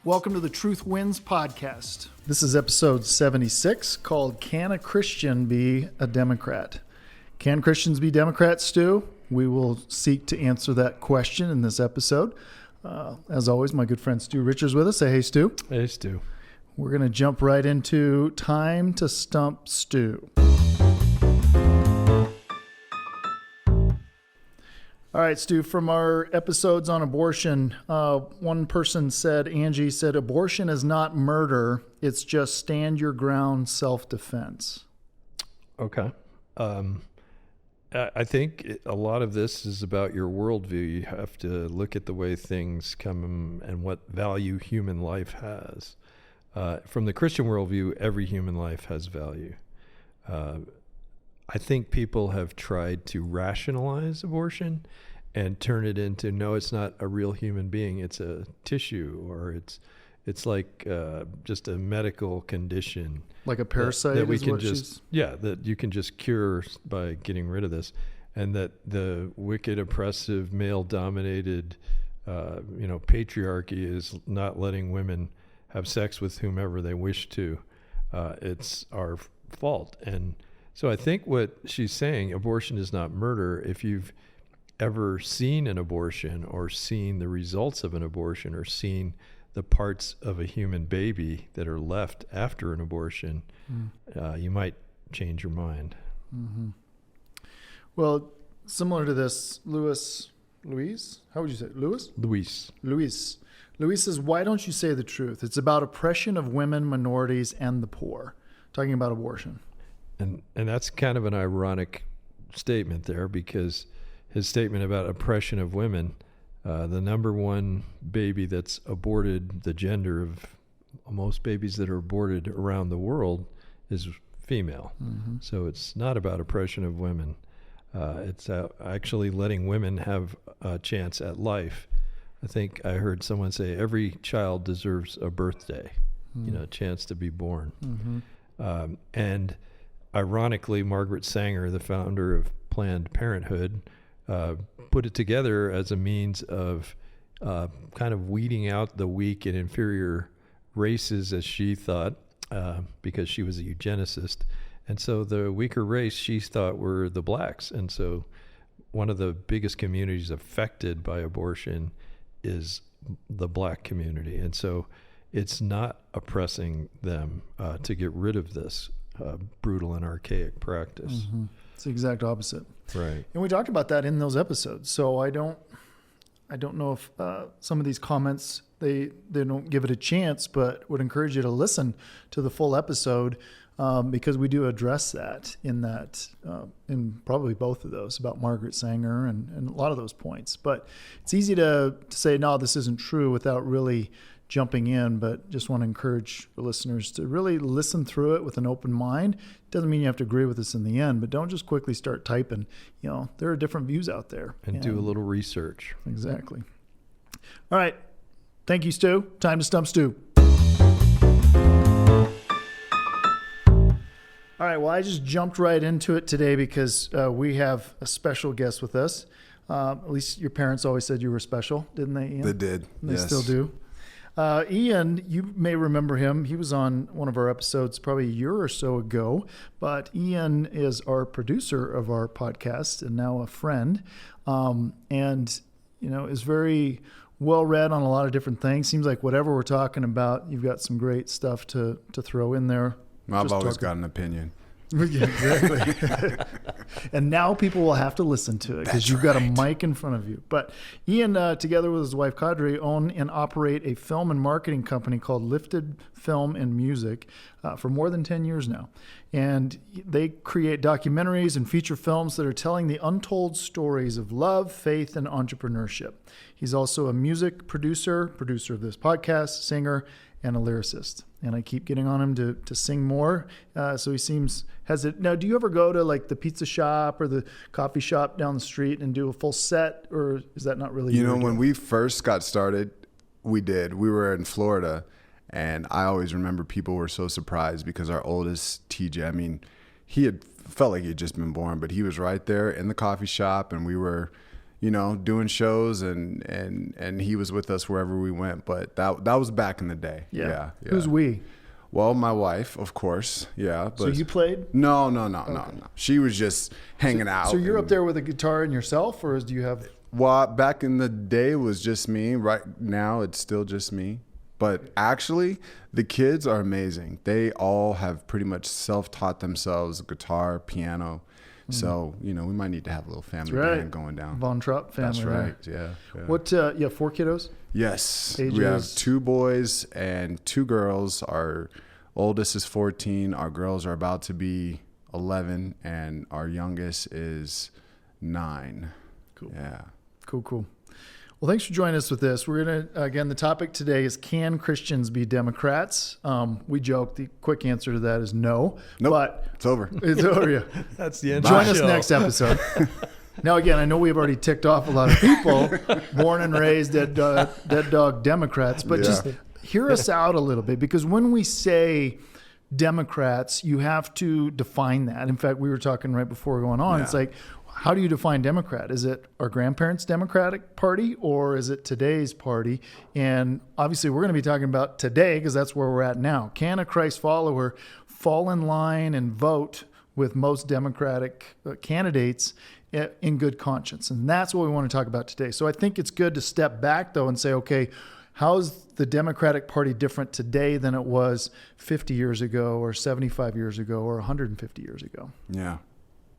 Welcome to the Truth Wins podcast. This is episode 76 called Can a Christian Be a Democrat? Can Christians be Democrats, Stu? We will seek to answer that question in this episode. As always, my good friend Stu Richards with us. Say hey, Stu. Hey, Stu. We're going to jump right into time to Stump Stew. All right, Stu, from our episodes on abortion, one person said, Angie said, abortion is not murder. It's just stand your ground self-defense. Okay. I think a lot of this is about your worldview. You have to look at the way things come and what value human life has. From the Christian worldview, every human life has value. I think people have tried to rationalize abortion and turn it into, no, it's not a real human being. It's a tissue, or it's like just a medical condition. Like a parasite that we is can what just, that you can just cure by getting rid of this. And that the wicked, oppressive, male-dominated, patriarchy is not letting women have sex with whomever they wish to. It's our fault. And so I think what she's saying, abortion is not murder. If you've ever seen an abortion or seen the results of an abortion or seen the parts of a human baby that are left after an abortion, you might change your mind. Mm-hmm. Well, similar to this, Louis, how would you say it? Louis says, why don't you say the truth? It's about oppression of women, minorities, and the poor. Talking about abortion. And that's kind of an ironic statement there, because his statement about oppression of women, the number one baby that's aborted, the gender of most babies that are aborted around the world, is female. Mm-hmm. So it's not about oppression of women. It's actually letting women have a chance at life. I think I heard someone say every child deserves a birthday, a chance to be born. Mm-hmm. And ironically, Margaret Sanger, the founder of Planned Parenthood, put it together as a means of kind of weeding out the weak and inferior races, as she thought, because she was a eugenicist. And so the weaker race she thought were the blacks. And so one of the biggest communities affected by abortion is the black community. And so it's not oppressing them to get rid of this brutal and archaic practice. Mm-hmm. It's the exact opposite. Right. And we talked about that in those episodes. So I don't know if some of these comments, they don't give it a chance, but would encourage you to listen to the full episode because we do address that in probably both of those, about Margaret Sanger and a lot of those points. But it's easy to say, no, this isn't true, without really jumping in, but just want to encourage the listeners to really listen through it with an open mind. Doesn't mean you have to agree with us in the end, but don't just quickly start typing. There are different views out there. And do a little research. Exactly. All right. Thank you, Stu. Time to Stump Stew. All right. Well, I just jumped right into it today because we have a special guest with us. At least your parents always said you were special, didn't they, Ian? They did. They still do. Ian, you may remember him. He was on one of our episodes probably a year or so ago, but Ian is our producer of our podcast and now a friend, and is very well read on a lot of different things. Seems like whatever we're talking about, you've got some great stuff to throw in there. I've always got an opinion. Yeah, exactly. And now people will have to listen to it because you've got a mic in front of you. But Ian, together with his wife Kadri, own and operate a film and marketing company called Lifted Film and Music for more than 10 years now. And they create documentaries and feature films that are telling the untold stories of love, faith, and entrepreneurship. He's also a music producer of this podcast, singer, and a lyricist. And I keep getting on him to sing more. So he seems hesitant. Now, do you ever go to like the pizza shop or the coffee shop down the street and do a full set, or is that not really when we first got started, we did. We were in Florida, and I always remember people were so surprised because our oldest, TJ, he had felt like he had just been born, but he was right there in the coffee shop, and we were doing shows, and he was with us wherever we went. But that was back in the day. Yeah. Who's we? Well, my wife, of course. Yeah. But So you played? No. She was just hanging out. So you're up there with a guitar and yourself, or do you have? Well, back in the day, it was just me. Right now, it's still just me. But actually, the kids are amazing. They all have pretty much self-taught themselves guitar, piano. So, we might need to have a little family band going down. Von Trapp family. That's right, yeah. What, you have 4 kiddos? Yes. Ages? We have 2 boys and 2 girls. Our oldest is 14. Our girls are about to be 11. And our youngest is 9. Cool. Yeah. Cool. Well, thanks for joining us with this. We're going to, again, the topic today is, can Christians be Democrats? We joke. The quick answer to that is no. Nope. But it's over. It's over, yeah. That's the end Join of the us show. next episode. Now, again, I know we've already ticked off a lot of people, born and raised dead dog Democrats, but just hear us out a little bit, because when we say Democrats, you have to define that. In fact, we were talking right before going on. It's like, how do you define Democrat? Is it our grandparents' Democratic Party, or is it today's party? And obviously, we're going to be talking about today, because that's where we're at now. Can a Christ follower fall in line and vote with most Democratic candidates in good conscience? And that's what we want to talk about today. So I think it's good to step back, though, and say, okay, how's the Democratic Party different today than it was 50 years ago, or 75 years ago, or 150 years ago? Yeah.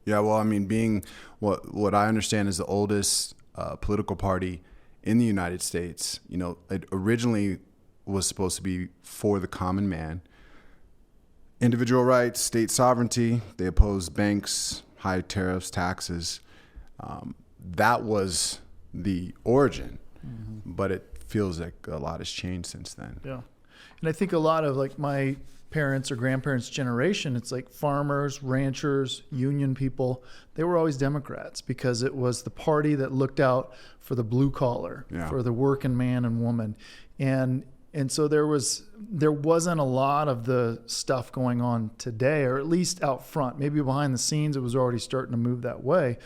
Yeah, well, I mean, being what I understand is the oldest political party in the United States, it originally was supposed to be for the common man. Individual rights, state sovereignty. They opposed banks, high tariffs, taxes. That was the origin, but it feels like a lot has changed since then. Yeah. And I think a lot of like my parents' or grandparents' generation, it's like farmers, ranchers, union people, they were always Democrats, because it was the party that looked out for the blue collar, for the working man and woman. And so there wasn't a lot of the stuff going on today, or at least out front. Maybe behind the scenes it was already starting to move that way.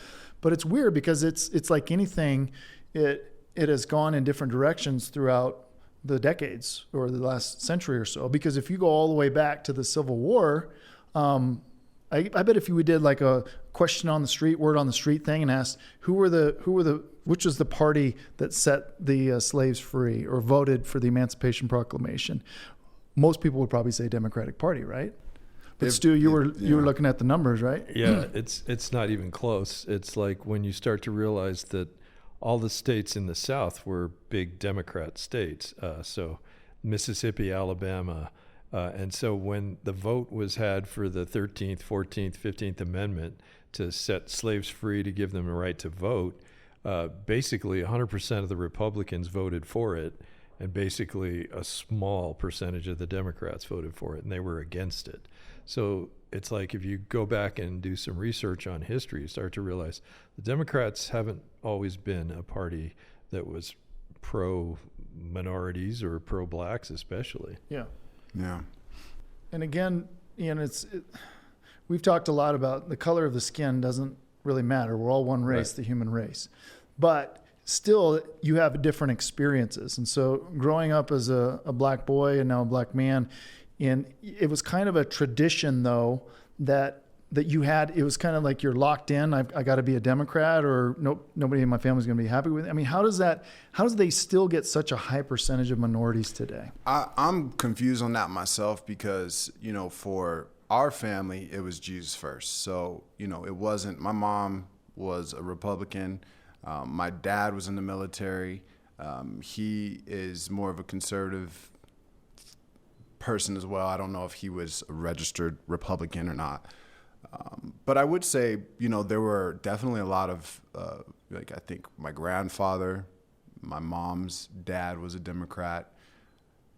But it's weird, because it's like anything, it has gone in different directions throughout the decades or the last century or so. Because if you go all the way back to the Civil War, I bet if you did like a question on the street, word on the street thing, and asked which was the party that set the slaves free or voted for the Emancipation Proclamation, most people would probably say Democratic Party, right? But Stu, you were looking at the numbers, right? Yeah, it's not even close. It's like when you start to realize that all the states in the South were big Democrat states. So Mississippi, Alabama. And so when the vote was had for the 13th, 14th, 15th Amendment to set slaves free, to give them a right to vote, basically 100% of the Republicans voted for it. And basically a small percentage of the Democrats voted for it, and they were against it. So it's like, if you go back and do some research on history, you start to realize the Democrats haven't always been a party that was pro-minorities or pro-blacks especially. Yeah. Yeah. And again, we've talked a lot about the color of the skin doesn't really matter. We're all one race, the human race. But still, you have different experiences. And so growing up as a black boy and now a black man, and it was kind of a tradition, though, that you had. It was kind of like you're locked in. I got to be a Democrat, or nope, nobody in my family is going to be happy with it. I mean, how does they still get such a high percentage of minorities today? I'm confused on that myself, because, for our family, it was Jesus first. So, it wasn't, my mom was a Republican. My dad was in the military. He is more of a conservative person as well. I don't know if he was a registered Republican or not. But I would say, there were definitely a lot of, I think my grandfather, my mom's dad was a Democrat.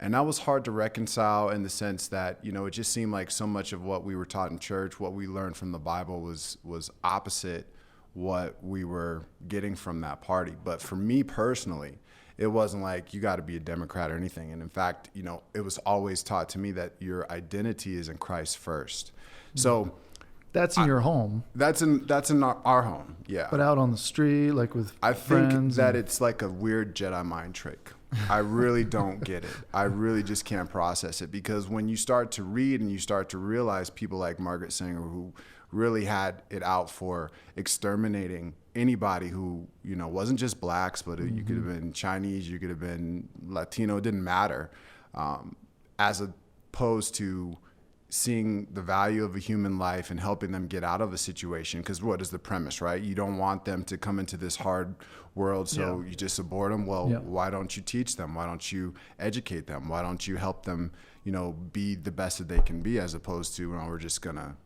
And that was hard to reconcile, in the sense that, it just seemed like so much of what we were taught in church, what we learned from the Bible was opposite what we were getting from that party. But for me personally, it wasn't like you got to be a Democrat or anything. And in fact, it was always taught to me that your identity is in Christ first. Mm-hmm. So That's in your home. That's in our home, yeah. But out on the street, like with I think friends that it's like a weird Jedi mind trick. I really don't get it. I really just can't process it, because when you start to read and you start to realize people like Margaret Sanger, who really had it out for exterminating anybody who, you know, wasn't just blacks, but you could have been Chinese, you could have been Latino, it didn't matter, as opposed to seeing the value of a human life and helping them get out of a situation. Because what is the premise, right? You don't want them to come into this hard world, so you just abort them. Well, why don't you teach them? Why don't you educate them? Why don't you help them, you know, be the best that they can be, as opposed to, you know, we're just gonna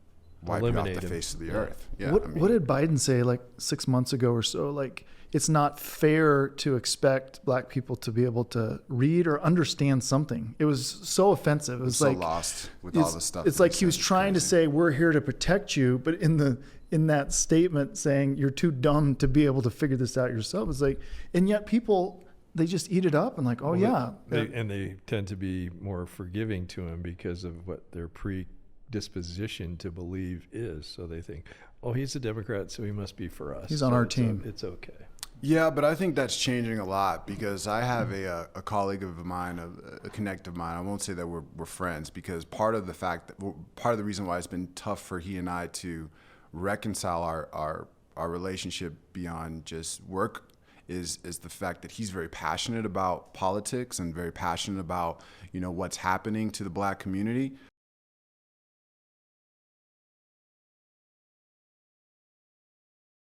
wipe you off the face of the earth. Yeah. What did Biden say like 6 months ago or so? Like, it's not fair to expect black people to be able to read or understand something. It was so offensive. It was so like lost with all the stuff. It's like he was trying to say, we're here to protect you, but in that statement saying you're too dumb to be able to figure this out yourself. It's like, and yet people, they just eat it up and like, they tend to be more forgiving to him because of what their predisposition to believe is. So they think, oh, he's a Democrat, so he must be for us. He's on our team. It's okay. Yeah, but I think that's changing a lot, because I have a colleague of mine, a connect of mine. I won't say that we're friends, because part of the reason why it's been tough for he and I to reconcile our relationship beyond just work is the fact that he's very passionate about politics and very passionate about, you know, what's happening to the black community.